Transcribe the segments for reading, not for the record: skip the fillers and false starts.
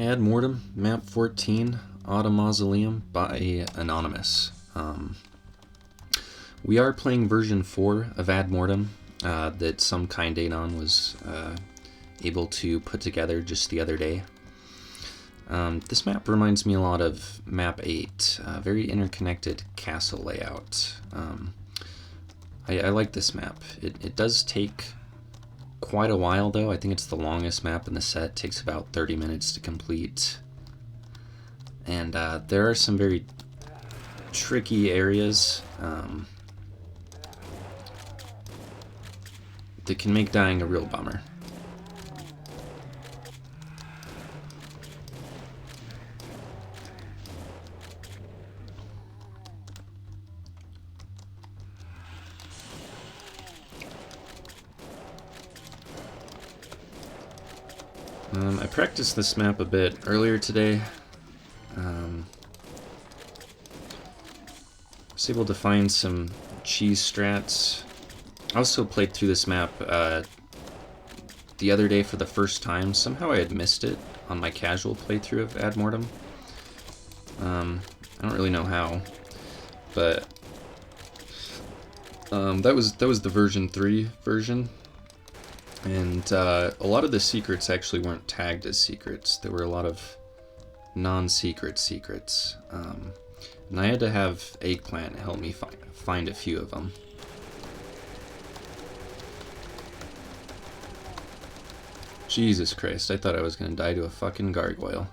Add Mortem, MAP14, Autumn Mausoleum by Anonymous. We are playing version 4 of Ad Mortem that some kind Anon was able to put together just the other day. This map reminds me a lot of Map 8, very interconnected castle layout. I like this map. It does take quite a while though. I think it's the longest map in the set. It takes about 30 minutes to complete. And there are some very tricky areas that can make dying a real bummer. I practiced this map a bit earlier today. I was able to find some cheese strats. I also played through this map the other day for the first time. Somehow I had missed it on my casual playthrough of Ad Mortem. I don't really know how, but that was the version 3 version. And a lot of the secrets actually weren't tagged as secrets. There were a lot of non-secret secrets. And I had to have Eggplant help me find a few of them. Jesus Christ, I thought I was gonna die to a fucking gargoyle.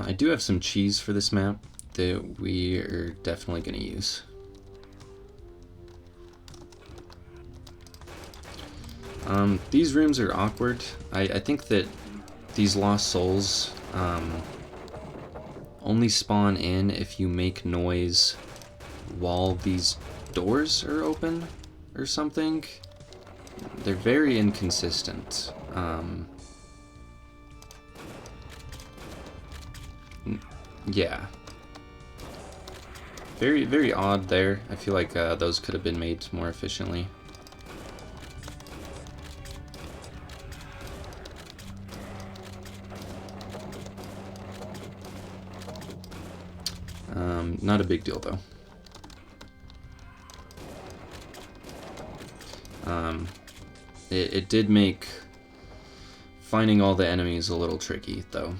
I do have some cheese for this map that we are definitely going to use. These rooms are awkward. I think that these lost souls only spawn in if you make noise while these doors are open or something. They're very inconsistent. Yeah. Very, very odd there. I feel like those could have been made more efficiently. Not a big deal though. It did make finding all the enemies a little tricky though.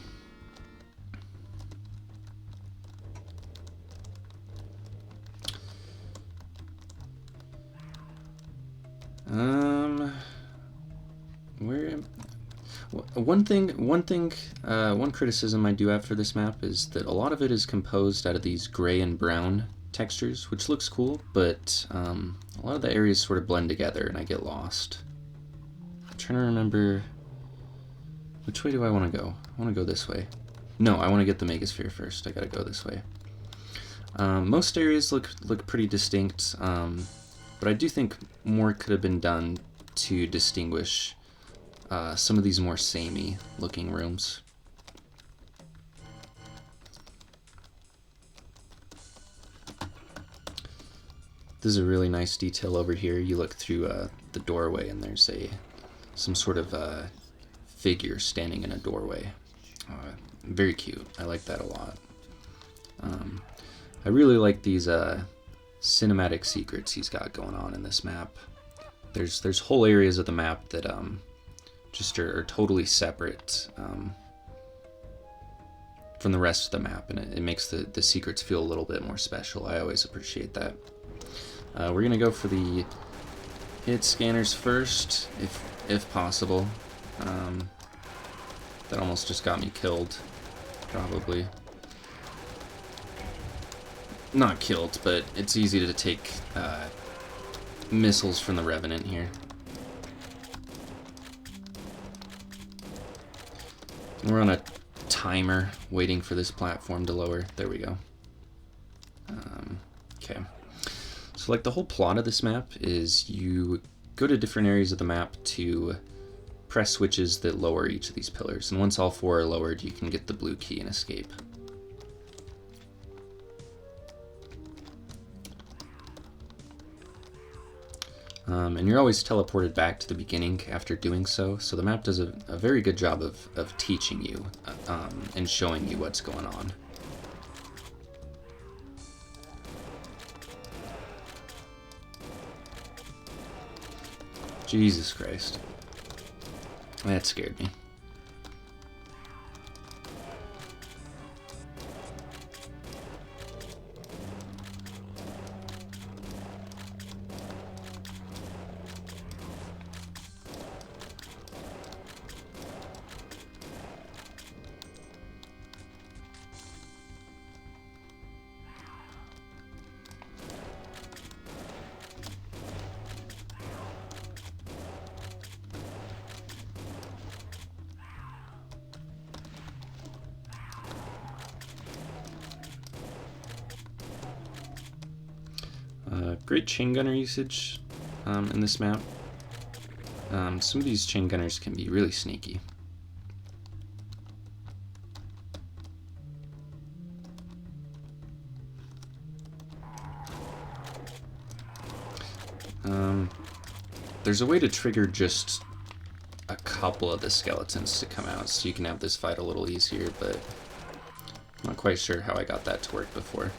One criticism I do have for this map is that a lot of it is composed out of these gray and brown textures, which looks cool, but a lot of the areas sort of blend together and I get lost. I'm trying to remember, which way do I want to go? I want to go this way. No, I want to get the Megasphere first. I gotta go this way. Most areas look pretty distinct, but I do think more could have been done to distinguish some of these more samey looking rooms. This is a really nice detail over here. You look through the doorway and there's some sort of figure standing in a doorway. Very cute. I like that a lot. I really like these cinematic secrets he's got going on in this map. There's whole areas of the map that just are totally separate from the rest of the map, and it makes the secrets feel a little bit more special. I always appreciate that. We're gonna go for the hit scanners first, if possible. That almost just got me killed, probably. Not killed, but it's easy to take missiles from the Revenant here. We're on a timer waiting for this platform to lower. There we go. Okay. So like the whole plot of this map is you go to different areas of the map to press switches that lower each of these pillars, and once all 4 are lowered, you can get the blue key and escape. And you're always teleported back to the beginning after doing so, so the map does a very good job of teaching you and showing you what's going on. Jesus Christ. That scared me. Great chain gunner usage in this map. Some of these chain gunners can be really sneaky. There's a way to trigger just a couple of the skeletons to come out, so you can have this fight a little easier, but I'm not quite sure how I got that to work before.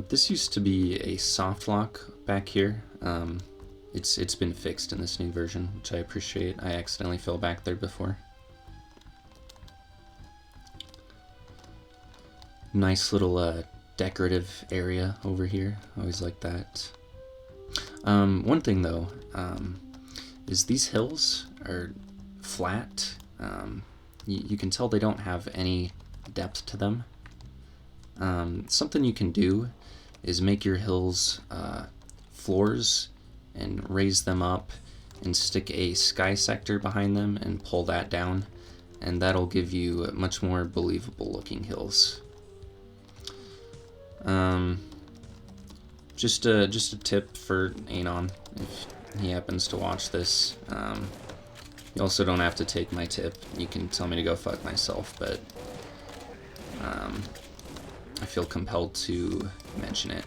This used to be a soft lock back here. It's been fixed in this new version, which I appreciate. I accidentally fell back there before. Nice little decorative area over here. Always like that. One thing though is these hills are flat. You can tell they don't have any depth to them. Something you can do is make your hills floors and raise them up and stick a sky sector behind them and pull that down, and that'll give you much more believable looking hills. Just a tip for Anon if he happens to watch this. You also don't have to take my tip. You can tell me to go fuck myself, but I feel compelled to mention it.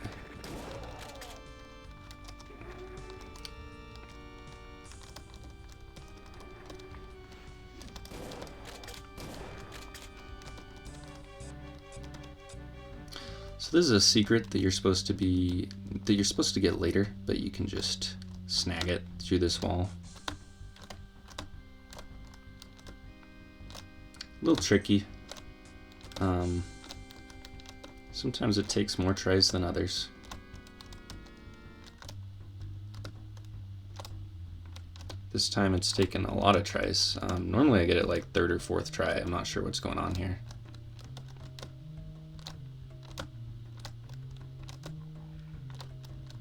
So this is a secret that you're supposed to get later, but you can just snag it through this wall. A little tricky. Sometimes it takes more tries than others. This time it's taken a lot of tries. Normally I get it like 3rd or 4th try. I'm not sure what's going on here.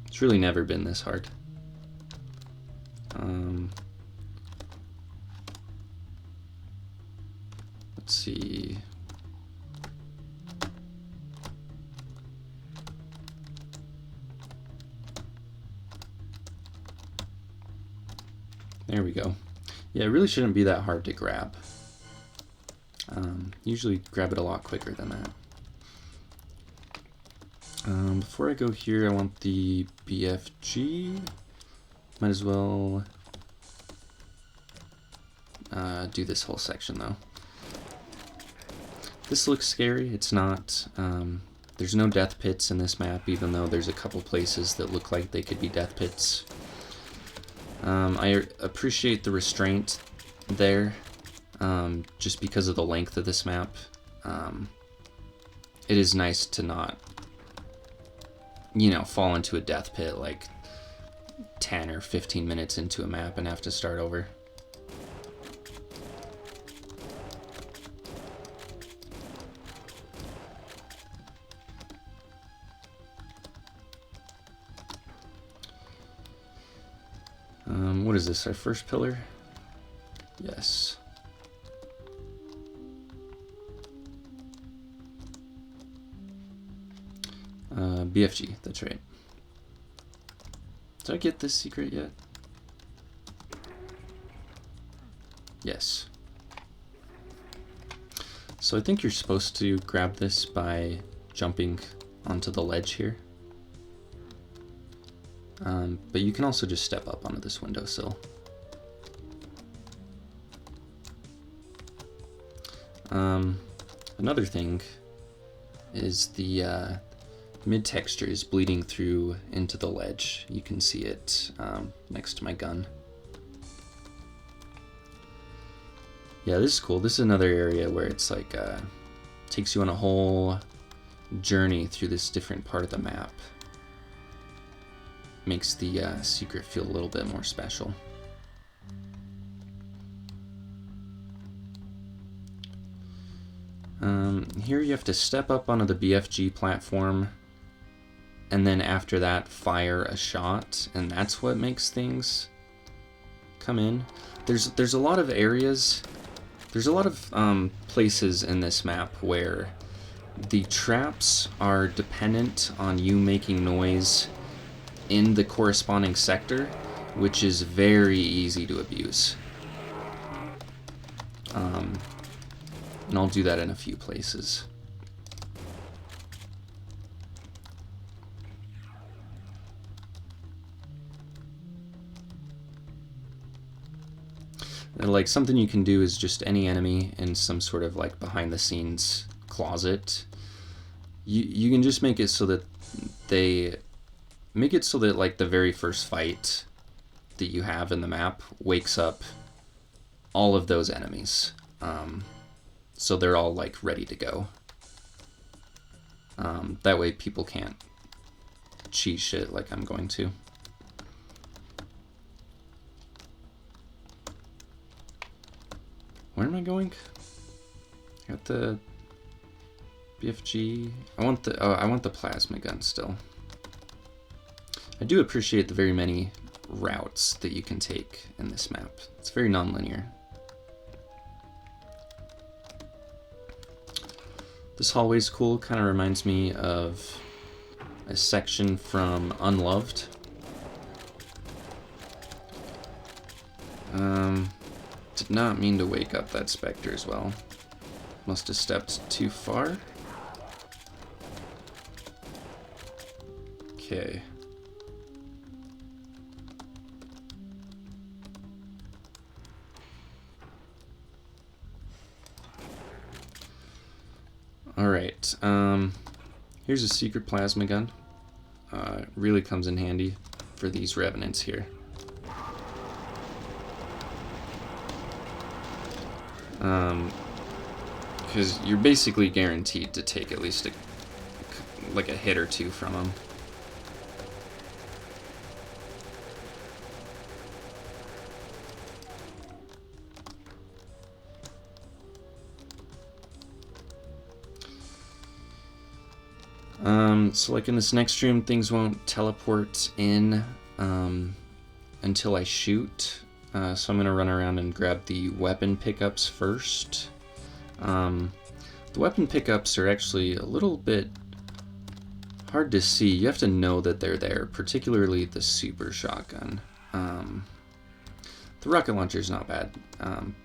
It's really never been this hard. Let's see. There we go. Yeah, it really shouldn't be that hard to grab. Usually grab it a lot quicker than that. Before I go here, I want the BFG. Might as well do this whole section though. This looks scary. It's not. There's no death pits in this map, even though there's a couple places that look like they could be death pits. I appreciate the restraint there. just because of the length of this map. It is nice to not, you know, fall into a death pit like 10 or 15 minutes into a map and have to start over. What is this, our first pillar? Yes. BFG, that's right. Did I get this secret yet? Yes. So I think you're supposed to grab this by jumping onto the ledge here. But you can also just step up onto this windowsill. Another thing is the mid texture is bleeding through into the ledge. You can see it next to my gun. Yeah, this is cool. This is another area where it's like takes you on a whole journey through this different part of the map. Makes the secret feel a little bit more special. Here you have to step up onto the BFG platform, and then after that fire a shot, and that's what makes things come in. There's a lot of areas, there's a lot of places in this map where the traps are dependent on you making noise in the corresponding sector, which is very easy to abuse. And I'll do that in a few places. And like something you can do is just any enemy in some sort of like behind the scenes closet. You can just make it so that like the very first fight that you have in the map wakes up all of those enemies. So they're all like ready to go. That way people can't cheat shit like I'm going to. Where am I going? I got the BFG. I want the plasma gun still. I do appreciate the very many routes that you can take in this map. It's very non-linear. This hallway's cool, kind of reminds me of a section from Unloved. Did not mean to wake up that Spectre as well. Must have stepped too far. Okay. Alright, here's a secret plasma gun. It really comes in handy for these revenants here. Because you're basically guaranteed to take at least a hit or two from them. So like in this next room, things won't teleport in until I shoot. So I'm gonna run around and grab the weapon pickups first. The weapon pickups are actually a little bit hard to see. You have to know that they're there, particularly the super shotgun. The rocket launcher's not bad,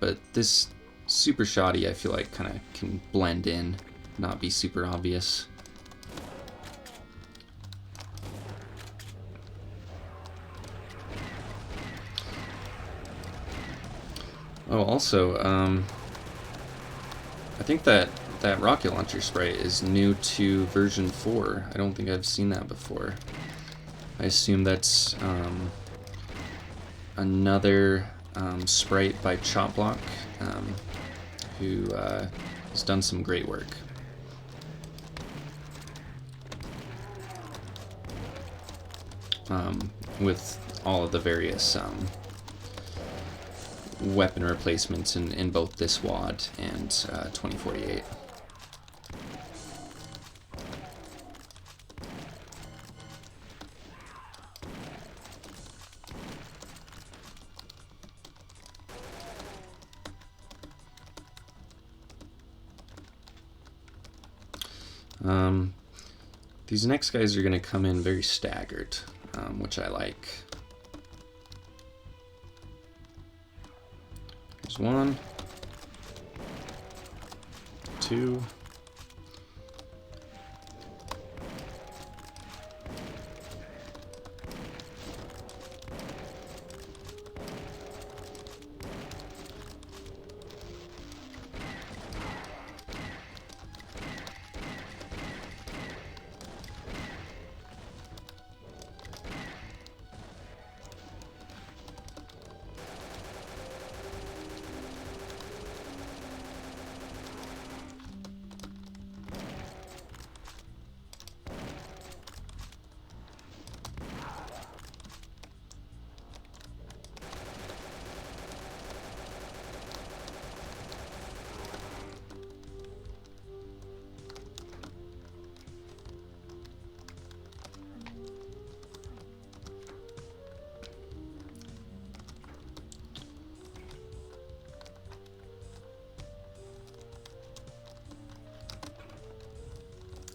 but this super shotty I feel like kind of can blend in, not be super obvious. Oh, also, I think that rocket launcher spray is new to version 4. I don't think I've seen that before. I assume that's another sprite by Chopblock, who has done some great work. With all of the various weapon replacements in both this WAD and 2048. These next guys are going to come in very staggered, which I like. There's 1, 2,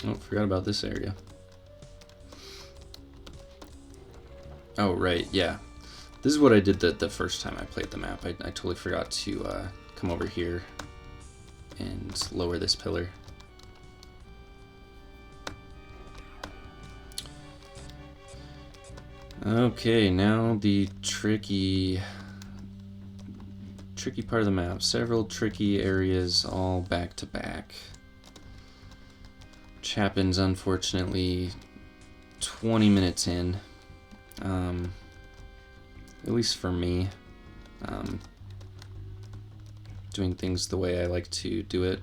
oh, forgot about this area. Oh, right, yeah. This is what I did the first time I played the map. I totally forgot to come over here and lower this pillar. Okay, now the tricky part of the map. Several tricky areas all back to back. Which happens, unfortunately, 20 minutes in. At least for me. Doing things the way I like to do it.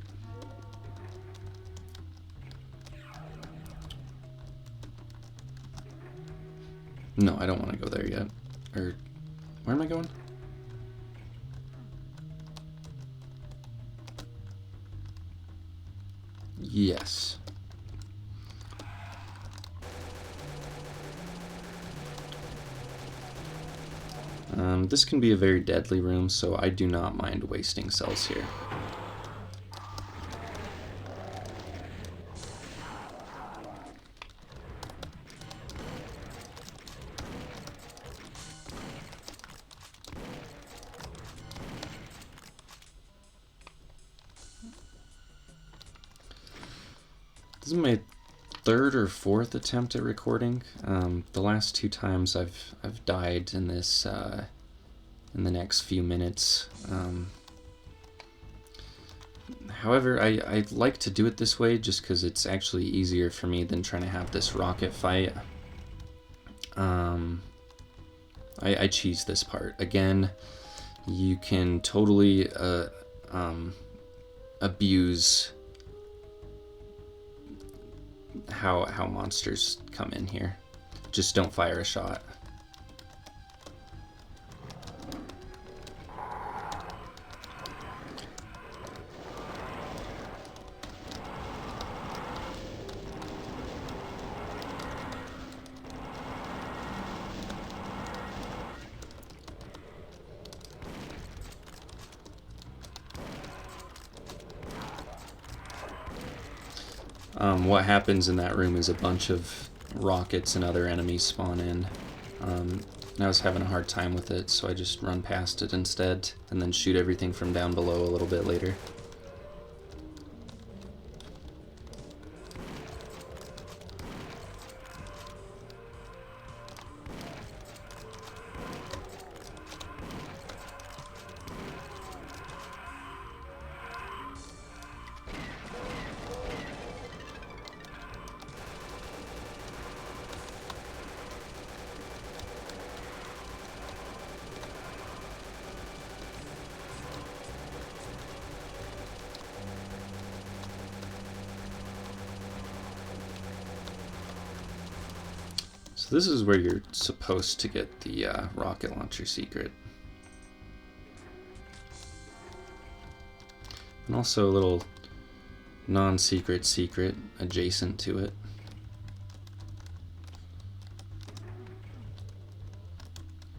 No, I don't want to go there yet. Or, where am I going? Yes. This can be a very deadly room, so I do not mind wasting cells here. This is my third or fourth attempt at recording. The last 2 times I've died in this in the next few minutes. However, I like to do it this way just because it's actually easier for me than trying to have this rocket fight. I cheese this part. Again, you can totally abuse how monsters come in here. Just don't fire a shot. What happens in that room is a bunch of rockets and other enemies spawn in. And I was having a hard time with it, so I just run past it instead, and then shoot everything from down below a little bit later. So this is where you're supposed to get the rocket launcher secret. And also a little non-secret secret adjacent to it.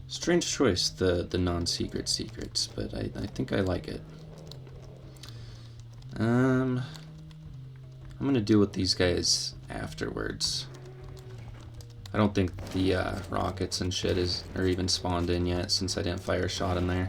Strange choice, the non-secret secrets, but I think I like it. I'm gonna deal with these guys afterwards. I don't think the rockets and shit are even spawned in yet, since I didn't fire a shot in there.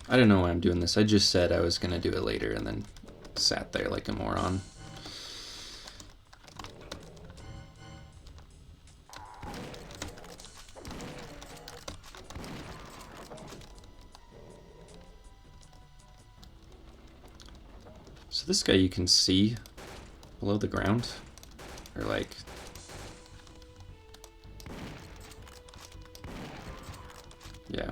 I don't know why I'm doing this. I just said I was gonna do it later and then sat there like a moron. So this guy you can see below the ground, or like, yeah.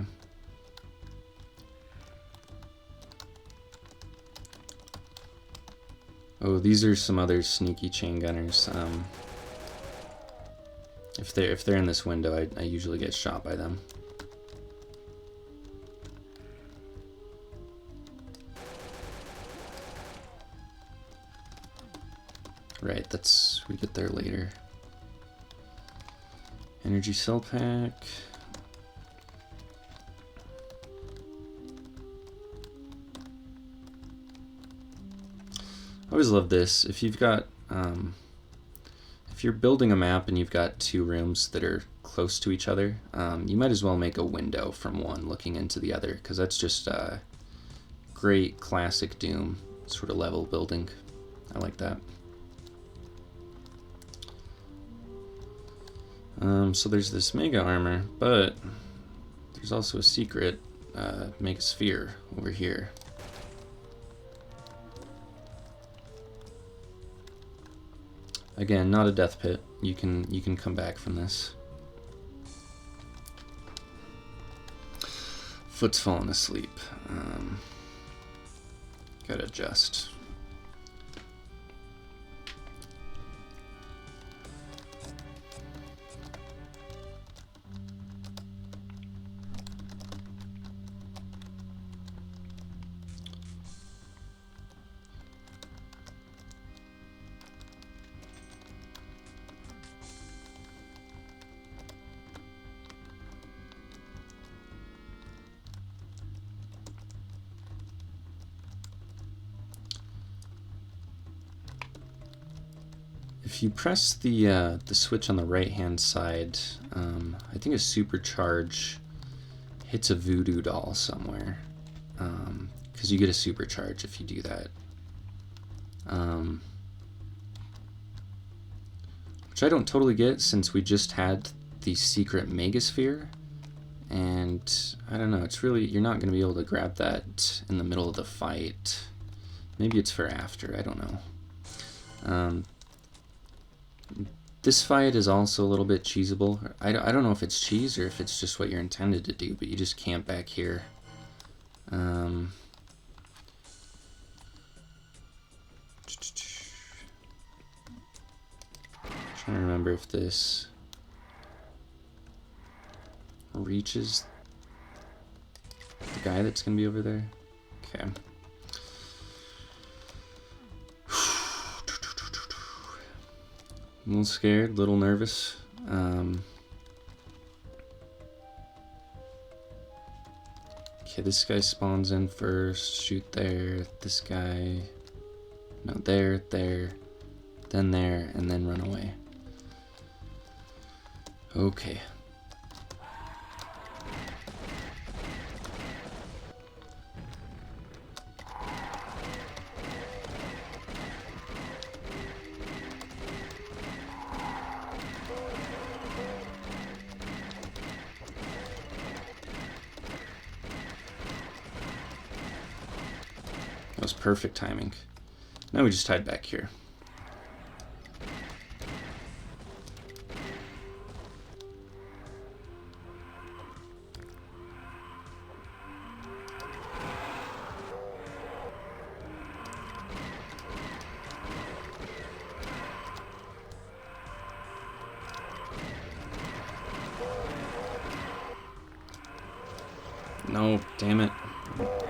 Oh, these are some other sneaky chain gunners. If they're in this window, I usually get shot by them. Right, we get there later. Energy cell pack. I always love this. If you've got, if you're building a map and you've got two rooms that are close to each other, you might as well make a window from one looking into the other, because that's just great classic Doom sort of level building. I like that. So there's this mega armor, but there's also a secret mega sphere over here. Again, not a death pit. You can come back from this. Foot's fallen asleep. Gotta adjust. If you press the switch on the right hand side, I think a supercharge hits a voodoo doll somewhere, because you get a supercharge if you do that, which I don't totally get since we just had the secret megasphere, and I don't know, it's really, you're not going to be able to grab that in the middle of the fight. Maybe it's for after, I don't know. This fight is also a little bit cheesable. I don't know if it's cheese or if it's just what you're intended to do, but you just camp back here. Trying to remember if this reaches the guy that's going to be over there. Okay. A little scared, a little nervous. Okay, this guy spawns in first. Shoot there. This guy. No, there, then there, and then run away. Okay. That was perfect timing. Now we just hide back here. No, damn it.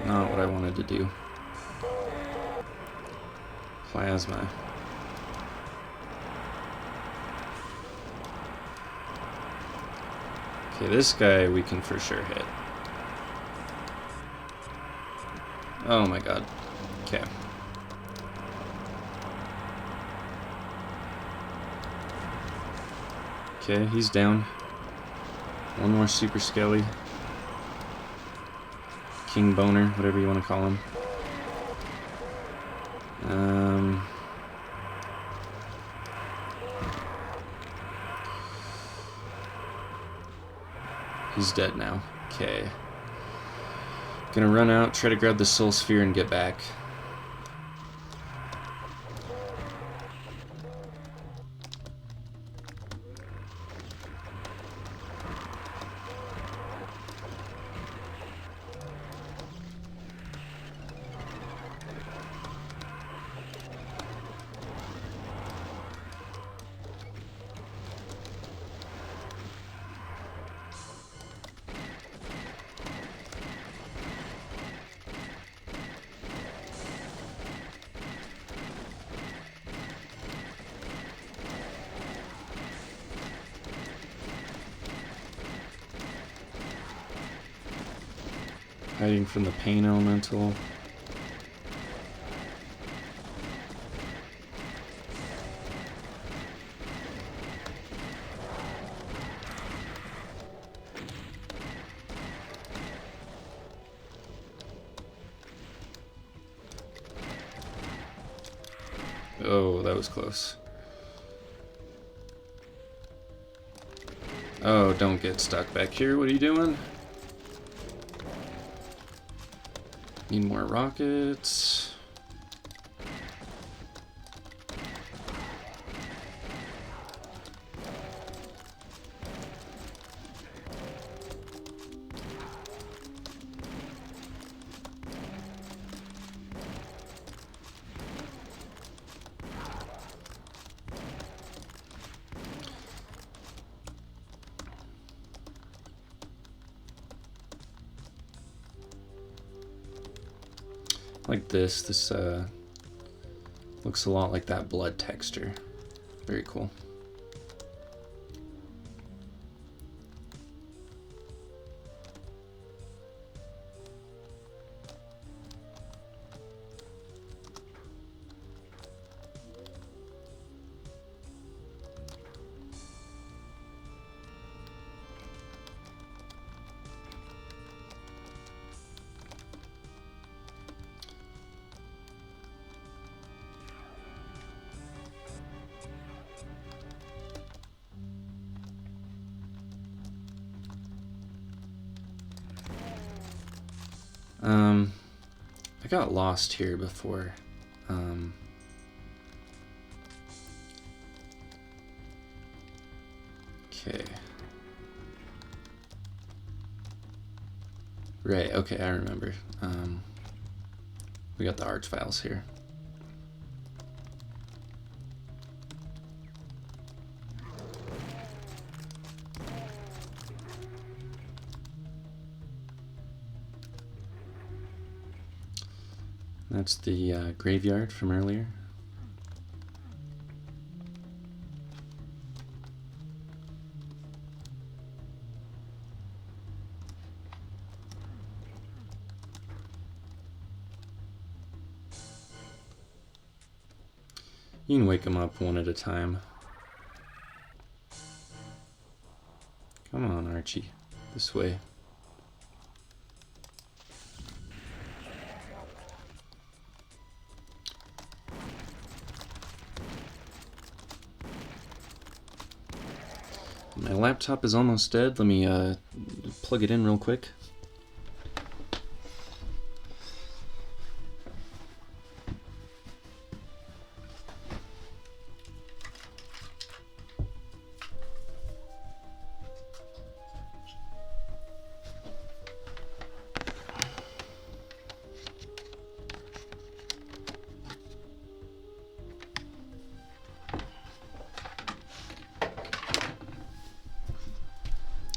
Not what I wanted to do. Plasma. Okay, this guy we can for sure hit. Oh my god. Okay. Okay, he's down. One more Super Skelly. King Boner, whatever you want to call him. He's dead now. Okay. Gonna run out, try to grab the Soul Sphere and get back. Hiding from the pain elemental. Oh, that was close. Oh, don't get stuck back here. What are you doing? Need more rockets. Like this. This looks a lot like that blood texture. Very cool. I got lost here before. Okay. Right, okay, I remember. We got the arch files here. That's the graveyard from earlier. You can wake them up one at a time. Come on, Archie. This way. My laptop is almost dead. Let me plug it in real quick.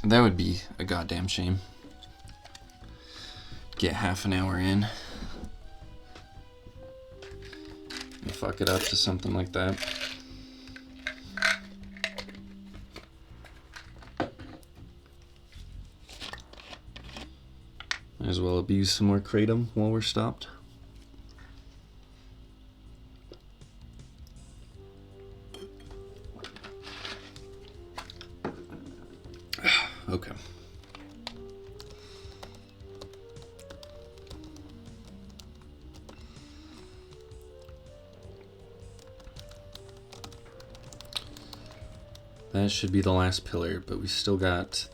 That would be a goddamn shame. get half an hour in and fuck it up to something like that. Might as well abuse some more kratom while we're stopped. Okay. That should be the last pillar, but we still got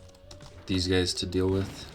these guys to deal with.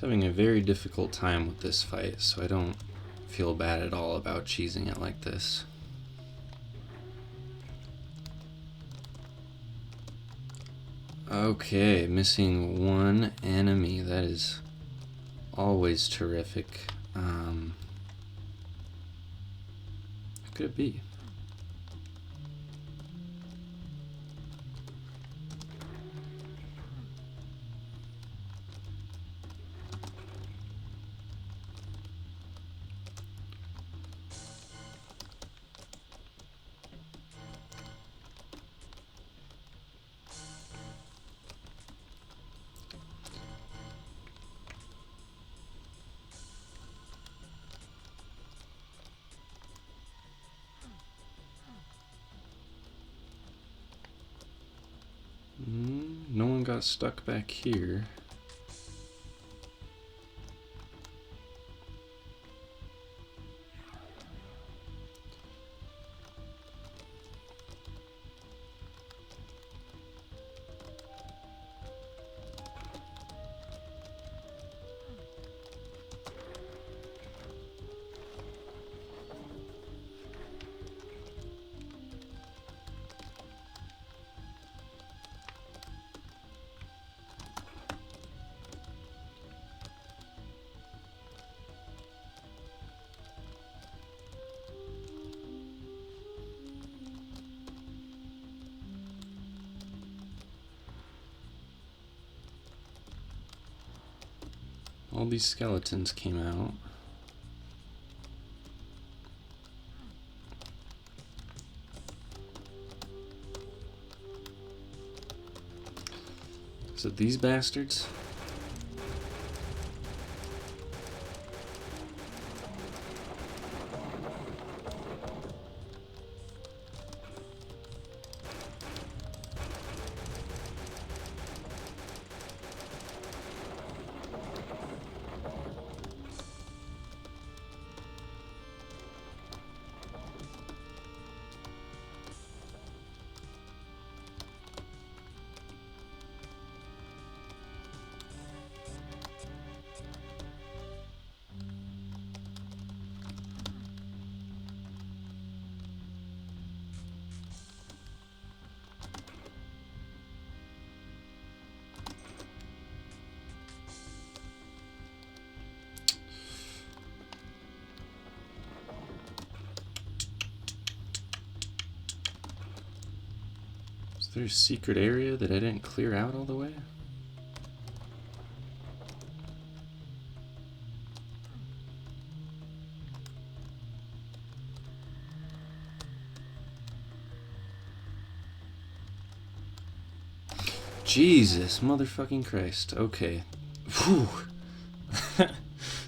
Having a very difficult time with this fight, so I don't feel bad at all about cheesing it like this. Okay, missing one enemy. That is always terrific. Who could it be? No one got stuck back here. All these skeletons came out. Is it these bastards? Is there a secret area that I didn't clear out all the way? Jesus, motherfucking Christ. Okay. Whew.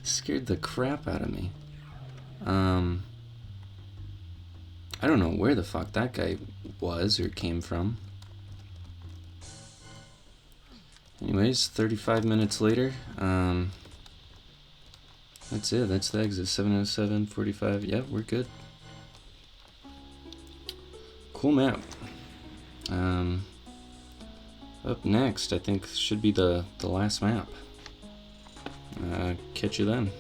Scared the crap out of me. I don't know where the fuck that guy was or came from. Anyways, 35 minutes later, that's it. That's the exit. 7:07:45. Yeah, we're good. Cool map. Up next, I think, should be the last map. Catch you then.